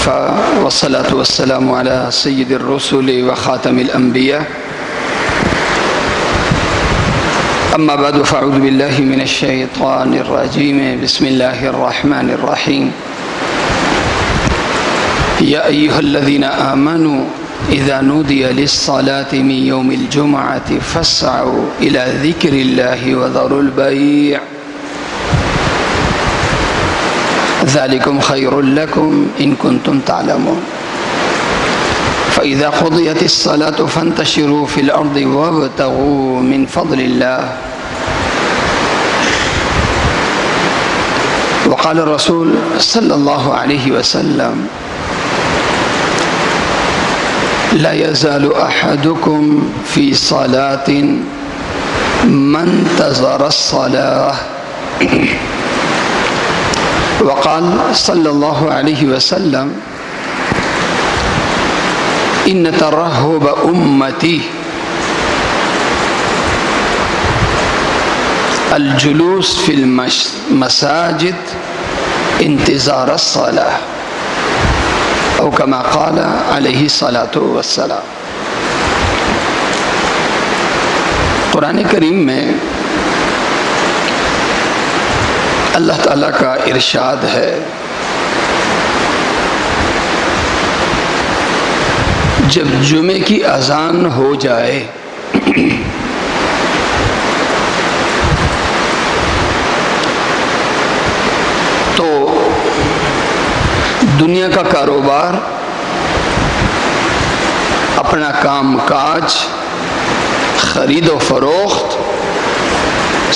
وكفى والصلاة والسلام على سيد الرسل وخاتم الأنبياء أما بعد فأعوذ بالله من الشيطان الرجيم بسم الله الرحمن الرحيم يا أيها الذين آمنوا إذا نودي للصلاة من يوم الجمعة فاسعوا إلى ذكر الله وذروا البيع ذلكم خير لكم إن كنتم تعلمون فإذا قضيت الصلاة فانتشروا في الأرض وابتغوا من فضل الله وقال الرسول صلى الله عليه وسلم لا يزال أحدكم في صلاة ما انتظر الصلاة وقال صلى الله عليه وسلم إن ترهب أمتي الجلوس في المساجد انتظار الصلاة أو كما قال عليه الصلاة والسلام۔ قرآن کریم میں اللہ تعالیٰ کا ارشاد ہے جب جمعے کی اذان ہو جائے تو دنیا کا کاروبار، اپنا کام کاج، خرید و فروخت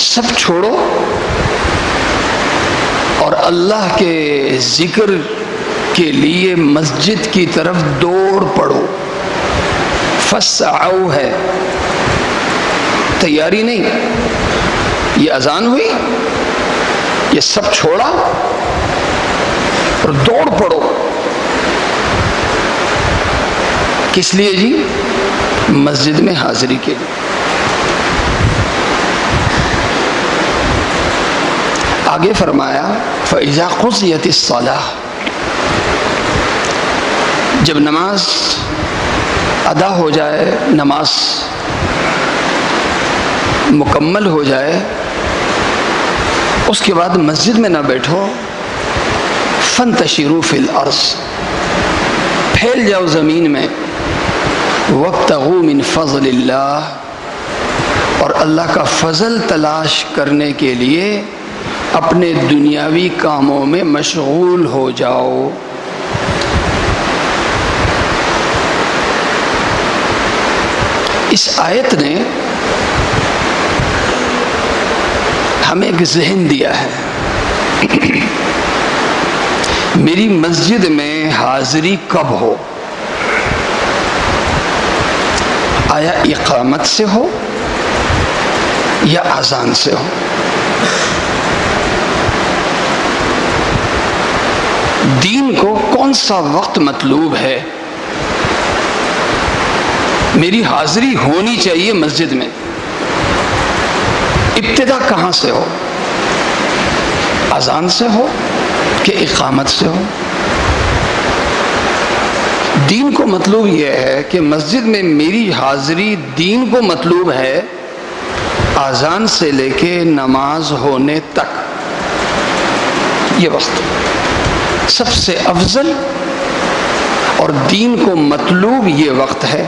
سب چھوڑو اور اللہ کے ذکر کے لیے مسجد کی طرف دوڑ پڑو۔ فسعوا ہے، تیاری نہیں، یہ اذان ہوئی، یہ سب چھوڑا اور دوڑ پڑو۔ کس لیے جی؟ مسجد میں حاضری کے لیے۔ آگے فرمایا فَإِذَا قُضِيَتِ الصَّلَاةُ، جب نماز ادا ہو جائے، نماز مکمل ہو جائے، اس کے بعد مسجد میں نہ بیٹھو، فَانْتَشِرُوا فِي الْأَرْضِ، پھیل جاؤ زمین میں، وَابْتَغُوا مِنْ فَضْلِ اللَّهِ، اور اللہ کا فضل تلاش کرنے کے لیے اپنے دنیاوی کاموں میں مشغول ہو جاؤ۔ اس آیت نے ہمیں ایک ذہن دیا ہے، میری مسجد میں حاضری کب ہو؟ آیا اقامت سے ہو یا اذان سے ہو؟ دین کو کون سا وقت مطلوب ہے؟ میری حاضری ہونی چاہیے مسجد میں، ابتدا کہاں سے ہو؟ اذان سے ہو کہ اقامت سے ہو؟ دین کو مطلوب یہ ہے کہ مسجد میں میری حاضری دین کو مطلوب ہے اذان سے لے کے نماز ہونے تک، یہ وقت سب سے افضل اور دین کو مطلوب یہ وقت ہے۔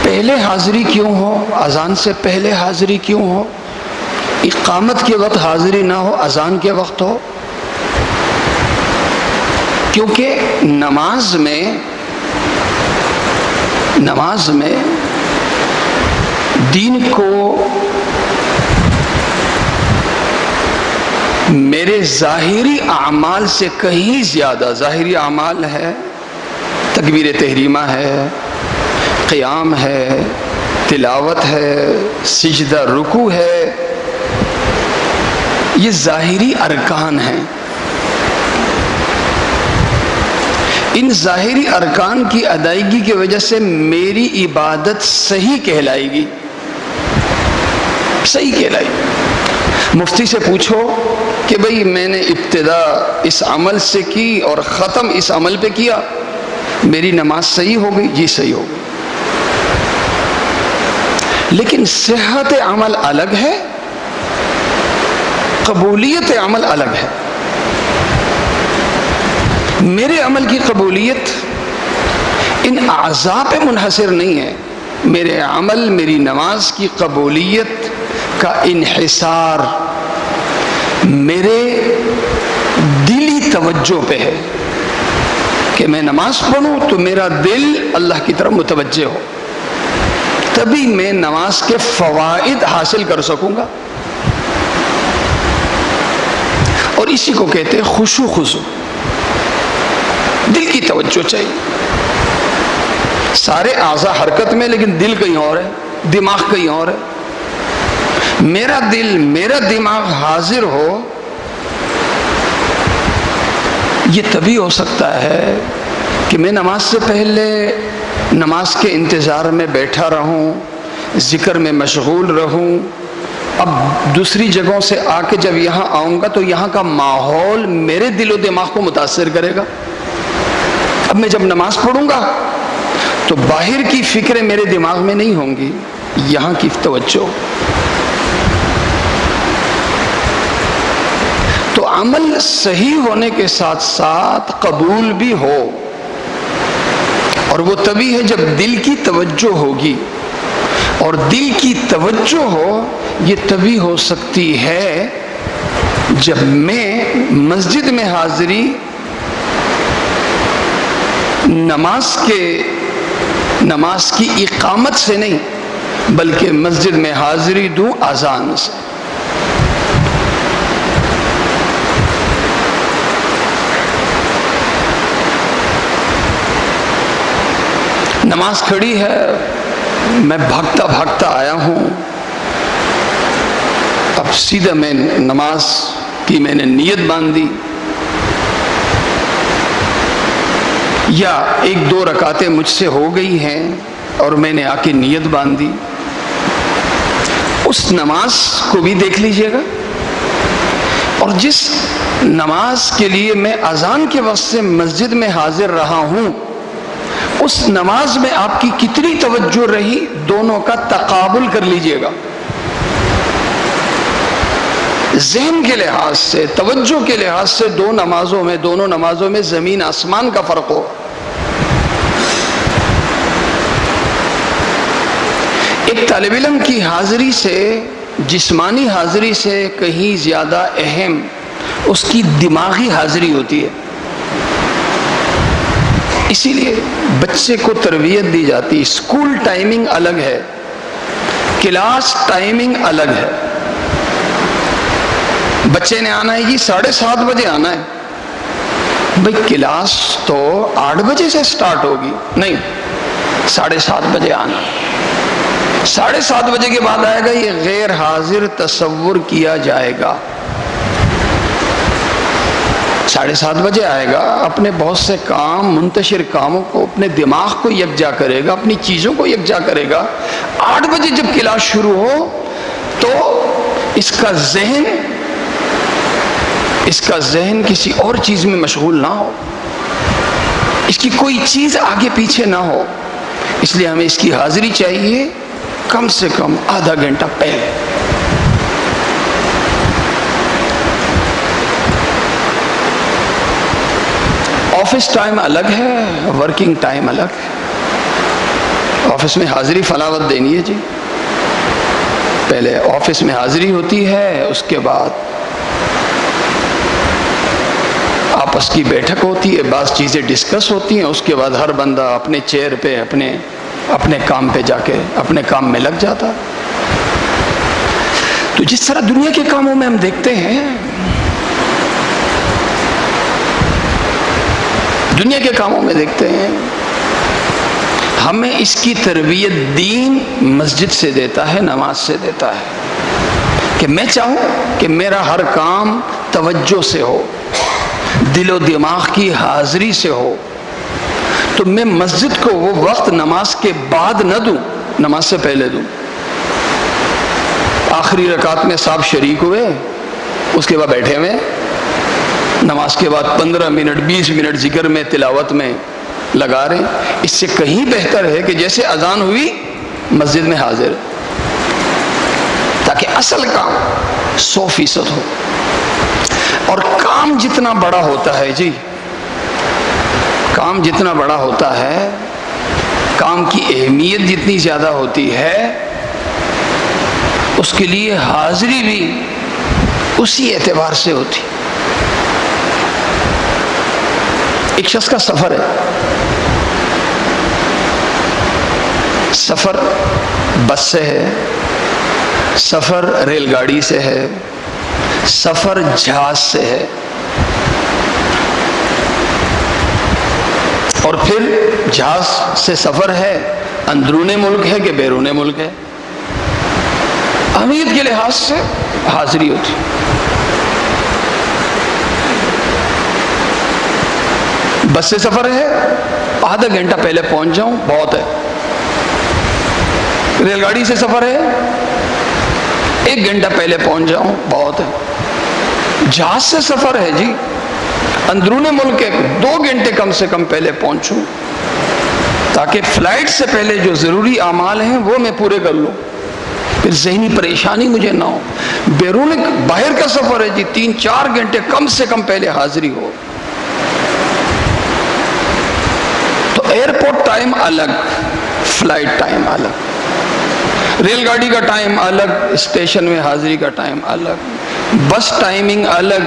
پہلے حاضری کیوں ہو؟ اذان سے پہلے حاضری کیوں ہو؟ اقامت کے وقت حاضری نہ ہو، اذان کے وقت ہو؟ کیونکہ نماز میں دین کو میرے ظاہری اعمال سے کہیں زیادہ، ظاہری اعمال ہے، تکبیر تحریمہ ہے، قیام ہے، تلاوت ہے، سجدہ رکوع ہے، یہ ظاہری ارکان ہیں۔ ان ظاہری ارکان کی ادائیگی کی وجہ سے میری عبادت صحیح کہلائے گی، صحیح کہلائے گی۔ مفتی سے پوچھو کہ بھئی میں نے ابتدا اس عمل سے کی اور ختم اس عمل پہ کیا، میری نماز صحیح ہو گئی؟ جی صحیح ہو گئی۔ لیکن صحت عمل الگ ہے، قبولیت عمل الگ ہے۔ میرے عمل کی قبولیت ان اعضاء پہ منحصر نہیں ہے، میرے عمل، میری نماز کی قبولیت کا انحصار میرے دلی توجہ پہ ہے کہ میں نماز پڑھوں تو میرا دل اللہ کی طرف متوجہ ہو، تبھی میں نماز کے فوائد حاصل کر سکوں گا۔ اور اسی کو کہتے ہیں خشوع خضوع، دل کی توجہ چاہیے۔ سارے اعضاء حرکت میں لیکن دل کہیں اور ہے، دماغ کہیں اور ہے۔ میرا دل، میرا دماغ حاضر ہو، یہ تبھی ہو سکتا ہے کہ میں نماز سے پہلے نماز کے انتظار میں بیٹھا رہوں، ذکر میں مشغول رہوں۔ اب دوسری جگہوں سے آ کے جب یہاں آؤں گا تو یہاں کا ماحول میرے دل و دماغ کو متاثر کرے گا۔ اب میں جب نماز پڑھوں گا تو باہر کی فکریں میرے دماغ میں نہیں ہوں گی، یہاں کی توجہ۔ تو عمل صحیح ہونے کے ساتھ ساتھ قبول بھی ہو، اور وہ تبھی ہے جب دل کی توجہ ہوگی، اور دل کی توجہ ہو یہ تبھی ہو سکتی ہے جب میں مسجد میں حاضری نماز کی اقامت سے نہیں بلکہ مسجد میں حاضری دوں اذان سے۔ نماز کھڑی ہے، میں بھاگتا بھاگتا آیا ہوں، اب سیدھا میں نماز کی میں نے نیت باندھ دی، یا ایک دو رکعتیں مجھ سے ہو گئی ہیں اور میں نے آ کے نیت باندھ دی، اس نماز کو بھی دیکھ لیجئے گا۔ اور جس نماز کے لیے میں اذان کے وقت سے مسجد میں حاضر رہا ہوں، اس نماز میں آپ کی کتنی توجہ رہی، دونوں کا تقابل کر لیجئے گا۔ ذہن کے لحاظ سے، توجہ کے لحاظ سے دونوں نمازوں میں زمین آسمان کا فرق ہو۔ ایک طالب علم کی حاضری سے، جسمانی حاضری سے کہیں زیادہ اہم اس کی دماغی حاضری ہوتی ہے۔ اسی لیے بچے کو تربیت دی جاتی، اسکول ٹائمنگ الگ ہے، کلاس ٹائمنگ الگ ہے۔ بچے نے آنا ہے جی 7:30 بجے آنا ہے، بھئی کلاس تو 8 بجے سے سٹارٹ ہوگی، نہیں 7:30 بجے آنا۔ 7:30 بجے کے بعد آئے گا، یہ غیر حاضر تصور کیا جائے گا۔ 7:30 بجے آئے گا، اپنے بہت سے کام، منتشر کاموں کو، اپنے دماغ کو یکجا کرے گا، اپنی چیزوں کو یکجا کرے گا۔ 8 بجے جب کلاس شروع ہو تو اس کا ذہن کسی اور چیز میں مشغول نہ ہو، اس کی کوئی چیز آگے پیچھے نہ ہو۔ اس لیے ہمیں اس کی حاضری چاہیے کم سے کم آدھا گھنٹہ پہلے۔ آفس ٹائم الگ ہے، ورکنگ ٹائم الگ ہے۔ آفس میں حاضری فلاوت دینی ہے جی، پہلے آفس میں حاضری ہوتی ہے، اس کے بعد آپس کی بیٹھک ہوتی ہے، بعض چیزیں ڈسکس ہوتی ہیں، اس کے بعد ہر بندہ اپنے چیئر پہ اپنے کام پہ جا کے اپنے کام میں لگ جاتا۔ تو جس طرح دنیا کے کاموں میں ہم دیکھتے ہیں، ہمیں اس کی تربیت دین مسجد سے دیتا ہے، نماز سے دیتا ہے، کہ میں چاہوں کہ میرا ہر کام توجہ سے ہو، دل و دماغ کی حاضری سے ہو، تو میں مسجد کو وہ وقت نماز کے بعد نہ دوں، نماز سے پہلے دوں۔ آخری رکعت میں صاحب شریک ہوئے، اس کے بعد بیٹھے ہوئے نماز کے بعد 15 منٹ 20 منٹ ذکر میں تلاوت میں لگا رہے ہیں. اس سے کہیں بہتر ہے کہ جیسے اذان ہوئی مسجد میں حاضر، تاکہ اصل کام 100% ہو. اور کام جتنا بڑا ہوتا ہے جی، کام جتنا بڑا ہوتا ہے، کام کی اہمیت جتنی زیادہ ہوتی ہے، اس کے لیے حاضری بھی اسی اعتبار سے ہوتی. ایک شخص کا سفر ہے، سفر بس سے ہے، سفر ریل گاڑی سے ہے، سفر جہاز سے ہے، اور پھر جہاز سے سفر ہے اندرون ملک ہے کہ بیرون ملک ہے، اہمیت کے لحاظ سے حاضری ہوتی. بس سے سفر ہے، آدھا گھنٹہ پہلے پہنچ جاؤں بہت ہے. ریل گاڑی سے سفر ہے، 1 گھنٹہ پہلے پہنچ جاؤں بہت ہے. جہاز سے سفر ہے جی، اندرون ملک ہے، 2 گھنٹے کم سے کم پہلے پہنچوں، تاکہ فلائٹ سے پہلے جو ضروری اعمال ہیں وہ میں پورے کر لوں، پھر ذہنی پریشانی مجھے نہ ہو. بیرون باہر کا سفر ہے جی، 3-4 گھنٹے کم سے کم پہلے حاضری ہو. تو ایئرپورٹ ٹائم الگ، فلائٹ ٹائم الگ، ریل گاڑی کا ٹائم الگ، اسٹیشن میں حاضری کا ٹائم الگ، بس ٹائمنگ الگ،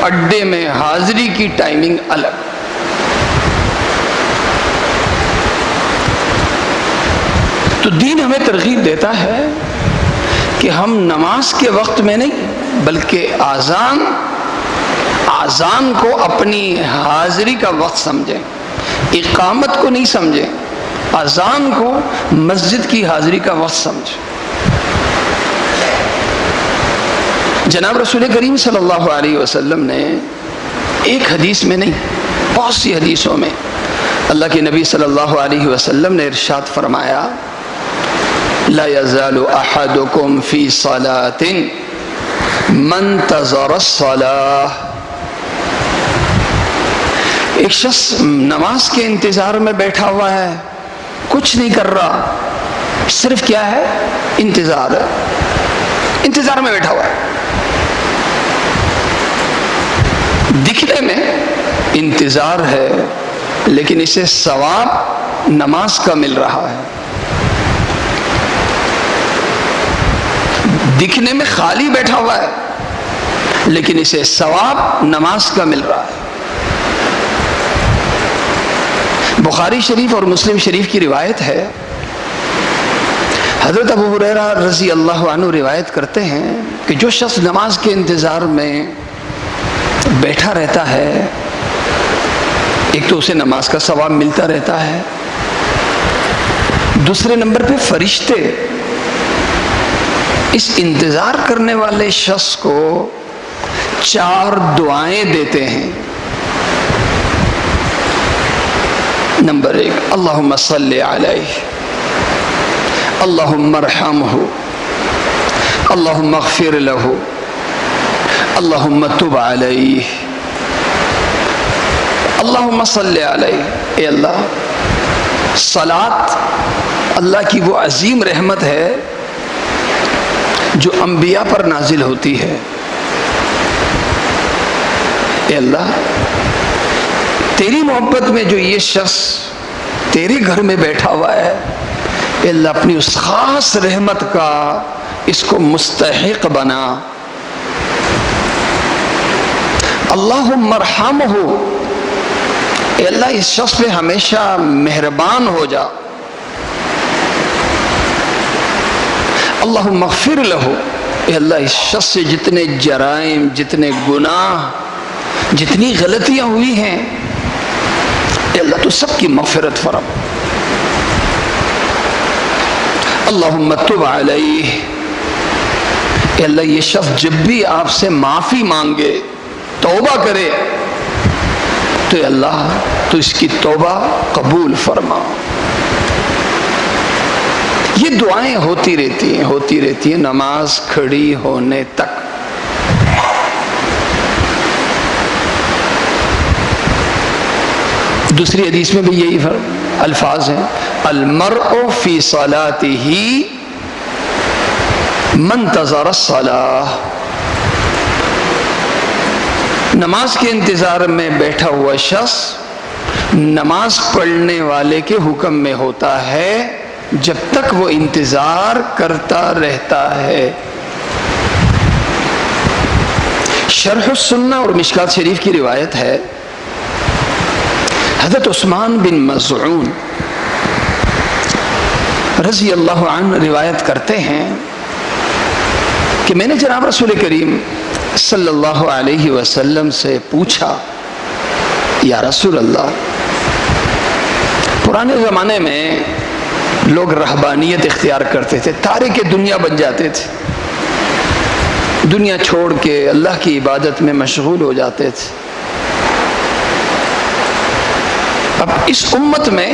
اڈے میں حاضری کی ٹائمنگ الگ. تو دین ہمیں ترغیب دیتا ہے کہ ہم نماز کے وقت میں نہیں بلکہ آذان کو اپنی حاضری کا وقت سمجھیں، اقامت کو نہیں سمجھیں، اذان کو مسجد کی حاضری کا وقت سمجھیں. جناب رسول کریم صلی اللہ علیہ وسلم نے ایک حدیث میں نہیں بہت سی حدیثوں میں اللہ کے نبی صلی اللہ علیہ وسلم نے ارشاد فرمایا، لا يزال احدكم في صلاة من انتظر الصلاة. ایک شخص نماز کے انتظار میں بیٹھا ہوا ہے، کچھ نہیں کر رہا، صرف کیا ہے؟ انتظار ہے، انتظار میں بیٹھا ہوا ہے. دکھنے میں انتظار ہے لیکن اسے ثواب نماز کا مل رہا ہے. دکھنے میں خالی بیٹھا ہوا ہے لیکن اسے ثواب نماز کا مل رہا ہے. بخاری شریف اور مسلم شریف کی روایت ہے، حضرت ابو ہریرہ رضی اللہ عنہ روایت کرتے ہیں کہ جو شخص نماز کے انتظار میں بیٹھا رہتا ہے، ایک تو اسے نماز کا ثواب ملتا رہتا ہے، دوسرے نمبر پہ فرشتے اس انتظار کرنے والے شخص کو 4 دعائیں دیتے ہیں. نمبر 1، اللہم صلی علیہ، اللہم ارحمہ، اللہم اغفر لہ، اللہم تب علیہ. اللہم صلی علیہ، اے اللہ، صلاۃ اللہ کی وہ عظیم رحمت ہے جو انبیاء پر نازل ہوتی ہے. اے اللہ، تیری محبت میں جو یہ شخص تیرے گھر میں بیٹھا ہوا ہے، اے اللہ اپنی اس خاص رحمت کا اس کو مستحق بنا. اللہم ارحمہ، اے اللہ اس شخص پہ ہمیشہ مہربان ہو جا. اللہم اغفر لہ، اے اللہ اس شخص سے جتنے جرائم، جتنے گناہ، جتنی غلطیاں ہوئی ہیں، اے اللہ تو سب کی مغفرت فرما. اللہم تب علیہ، اے اللہ یہ شخص جب بھی آپ سے معافی مانگے، توبہ کرے، تو اے اللہ تو اس کی توبہ قبول فرما. یہ دعائیں ہوتی رہتی ہیں نماز کھڑی ہونے تک. دوسری حدیث میں بھی یہی الفاظ ہیں، المرء فی صلاتہ منتظر الصلاۃ، نماز کے انتظار میں بیٹھا ہوا شخص نماز پڑھنے والے کے حکم میں ہوتا ہے جب تک وہ انتظار کرتا رہتا ہے۔ شرح السنہ اور مشکات شریف کی روایت ہے، حضرت عثمان بن مظعون رضی اللہ عنہ روایت کرتے ہیں کہ میں نے جناب رسول کریم صلی اللہ علیہ وسلم سے پوچھا، یا رسول اللہ، پرانے زمانے میں لوگ رہبانیت اختیار کرتے تھے، تارک دنیا بن جاتے تھے، دنیا چھوڑ کے اللہ کی عبادت میں مشغول ہو جاتے تھے۔ اب اس امت میں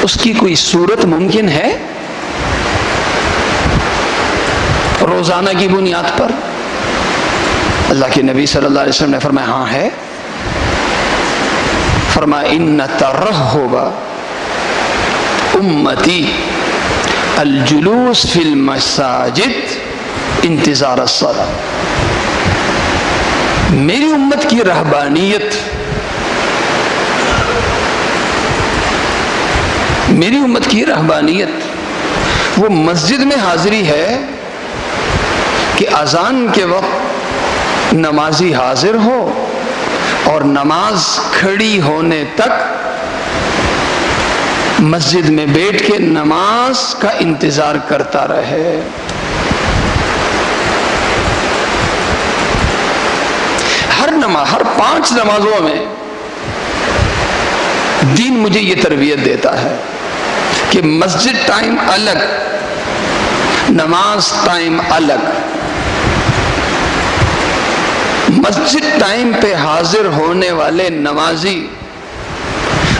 اس کی کوئی صورت ممکن ہے روزانہ کی بنیاد پر؟ اللہ کے نبی صلی اللہ علیہ وسلم نے فرمایا ہاں ہے۔ فرمایا ان ترہب امتی الجلوس فی المساجد انتظار الصلاۃ، میری امت کی رہبانیت، میری امت کی رہبانیت وہ مسجد میں حاضری ہے کہ اذان کے وقت نمازی حاضر ہو اور نماز کھڑی ہونے تک مسجد میں بیٹھ کے نماز کا انتظار کرتا رہے۔ ہر 5 نمازوں میں دین مجھے یہ تربیت دیتا ہے کہ مسجد ٹائم الگ، نماز ٹائم الگ۔ مسجد ٹائم پہ حاضر ہونے والے نمازی،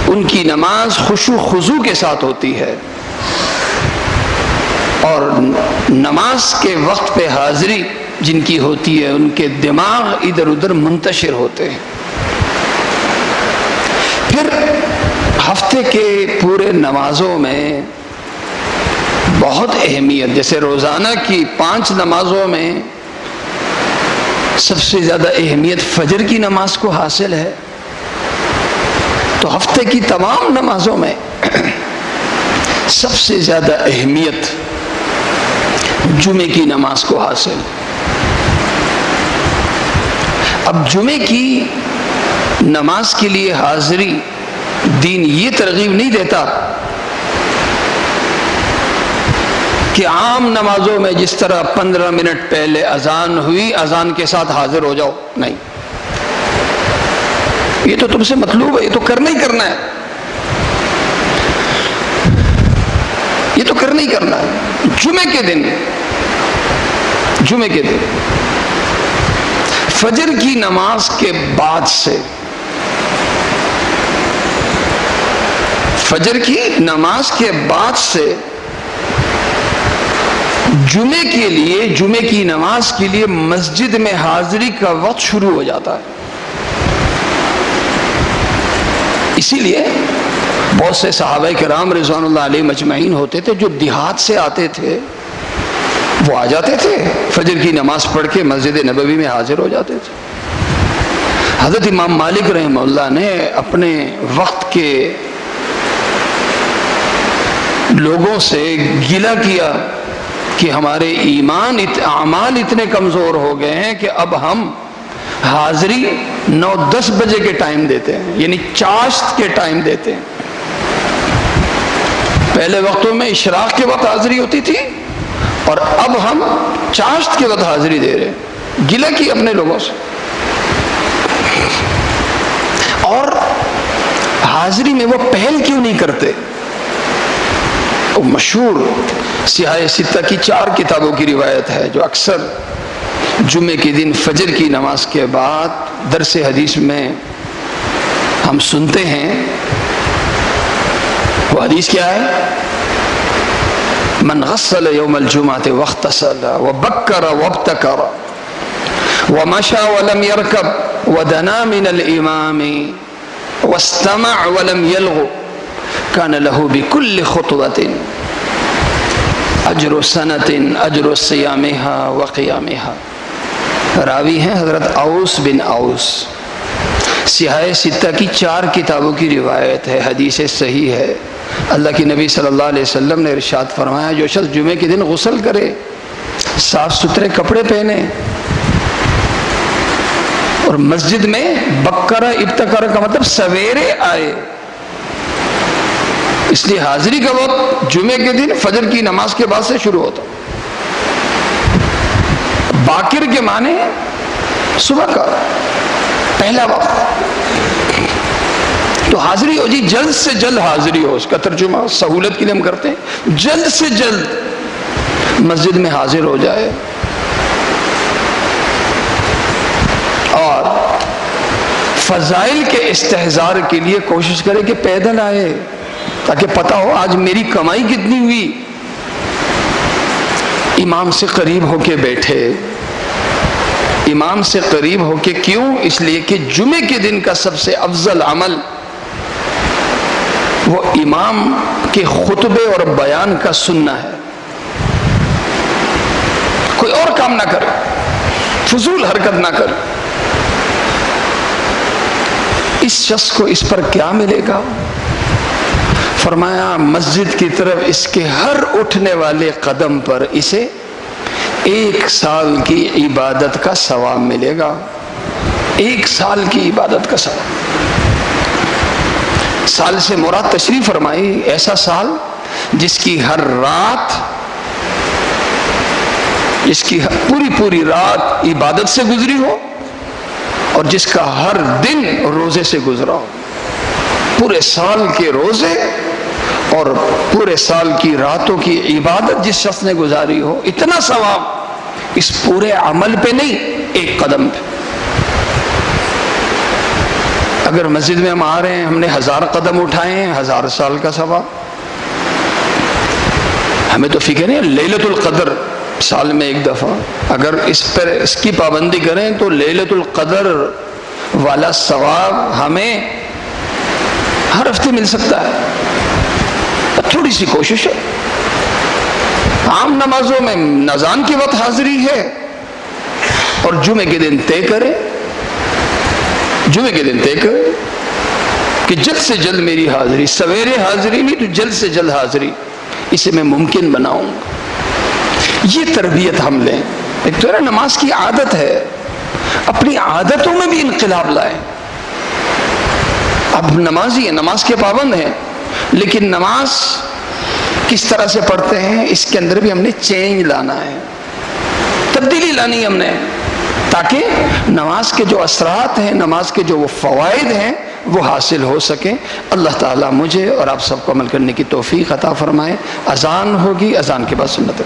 ان کی نماز خشوع خضوع کے ساتھ ہوتی ہے، اور نماز کے وقت پہ حاضری جن کی ہوتی ہے ان کے دماغ ادھر ادھر منتشر ہوتے ہیں۔ پھر ہفتے کے پورے نمازوں میں بہت اہمیت، جیسے روزانہ کی 5 نمازوں میں سب سے زیادہ اہمیت فجر کی نماز کو حاصل ہے، تو ہفتے کی تمام نمازوں میں سب سے زیادہ اہمیت جمعے کی نماز کو حاصل۔ اب جمعے کی نماز کے لیے حاضری دین یہ ترغیب نہیں دیتا کہ عام نمازوں میں جس طرح 15 منٹ پہلے اذان ہوئی اذان کے ساتھ حاضر ہو جاؤ، نہیں، یہ تو تم سے مطلوب ہے، یہ تو کرنا ہی کرنا ہے، یہ تو کرنا ہی کرنا ہے۔ جمعے کے دن فجر کی نماز کے بعد سے، فجر کی نماز کے بعد سے جمعے کے لیے، جمعے کی نماز کے لیے مسجد میں حاضری کا وقت شروع ہو جاتا ہے۔ اسی لیے بہت سے صحابہ کرام رضوان اللہ علیہ مجمعین ہوتے تھے جو دیہات سے آتے تھے، وہ آ جاتے تھے فجر کی نماز پڑھ کے مسجد نبوی میں حاضر ہو جاتے تھے۔ حضرت امام مالک رحمہ اللہ نے اپنے وقت کے لوگوں سے گلہ کیا کہ ہمارے ایمان اعمال اتنے کمزور ہو گئے ہیں کہ اب ہم حاضری 9-10 بجے کے ٹائم دیتے ہیں، یعنی چاشت کے ٹائم دیتے ہیں۔ پہلے وقتوں میں اشراق کے وقت حاضری ہوتی تھی اور اب ہم چاشت کے وقت حاضری دے رہے ہیں۔ گلہ کی اپنے لوگوں سے، اور حاضری میں وہ پہل کیوں نہیں کرتے؟ وہ مشہور سیاہ ستہ کی 4 کتابوں کی روایت ہے جو اکثر جمعے کے دن فجر کی نماز کے بعد درس حدیث میں ہم سنتے ہیں۔ وہ حدیث کیا ہے؟ من غسل یوم الجمعہ واغتسل وبکر وابتکر ومشى ولم يركب ودنا من الامام واستمع ولم يلغ كان له بكل خطوة اجر سنة اجر صيامها وقيامها۔ راوی ہیں حضرت اوس بن اوس، سیاہ ستہ کی 4 کتابوں کی روایت ہے، حدیث صحیح ہے۔ اللہ کی نبی صلی اللہ علیہ وسلم نے ارشاد فرمایا جو شخص جمعے کے دن غسل کرے، صاف ستھرے کپڑے پہنے اور مسجد میں بکرہ ابتکر کا مطلب سویرے آئے، اس لیے حاضری کا وقت جمعے کے دن فجر کی نماز کے بعد سے شروع ہوتا۔ باکر کے معنی صبح کا پہلا وقت، تو حاضری ہو جی، جلد سے جلد حاضری ہو، اس کا ترجمہ سہولت کے لیے ہم کرتے ہیں، جلد سے جلد مسجد میں حاضر ہو جائے، اور فضائل کے استحضار کے لیے کوشش کرے کہ پیدل آئے تاکہ پتہ ہو آج میری کمائی کتنی ہوئی۔ امام سے قریب ہو کے بیٹھے، امام سے قریب ہو کے، کیوں؟ اس لیے کہ جمعے کے دن کا سب سے افضل عمل وہ امام کے خطبے اور بیان کا سننا ہے، کوئی اور کام نہ کرے، فضول حرکت نہ کرے۔ اس شخص کو اس پر کیا ملے گا؟ فرمایا مسجد کی طرف اس کے ہر اٹھنے والے قدم پر اسے 1 سال کی عبادت کا ثواب ملے گا، 1 سال کی عبادت کا ثواب۔ سال سے مراد تشریف فرمائی ایسا سال جس کی ہر رات، جس کی پوری رات عبادت سے گزری ہو اور جس کا ہر دن روزے سے گزرا ہو۔ پورے سال کے روزے اور پورے سال کی راتوں کی عبادت جس شخص نے گزاری ہو، اتنا ثواب اس پورے عمل پہ نہیں، 1 قدم پہ۔ اگر مسجد میں ہم آ رہے ہیں، ہم نے 1000 قدم اٹھائے ہیں، 1000 سال کا ثواب۔ ہمیں تو فکر ہے لیلۃ القدر سال میں 1 دفعہ، اگر اس کی پابندی کریں تو لیلۃ القدر والا ثواب ہمیں ہر ہفتے مل سکتا ہے۔ تھوڑی سی کوشش ہے، عام نمازوں میں اذان کے وقت حاضری ہے، اور جمعے کے دن طے کرے، جمعے کے دن طے کرے کہ جلد سے جلد میری حاضری، سویرے حاضری نہیں تو جلد سے جلد حاضری، اسے میں ممکن بناؤں گا۔ یہ تربیت ہم لیں۔ ایک تو نماز کی عادت ہے، اپنی عادتوں میں بھی انقلاب لائیں۔ اب نمازی ہیں، نماز کے پابند ہیں، لیکن نماز کس طرح سے پڑھتے ہیں اس کے اندر بھی ہم نے چینج لانا ہے، تبدیلی لانی ہے ہم نے، تاکہ نماز کے جو اثرات ہیں، نماز کے جو وہ فوائد ہیں وہ حاصل ہو سکیں۔ اللہ تعالیٰ مجھے اور آپ سب کو عمل کرنے کی توفیق عطا فرمائے۔ اذان ہوگی، اذان کے بعد سنت ہے۔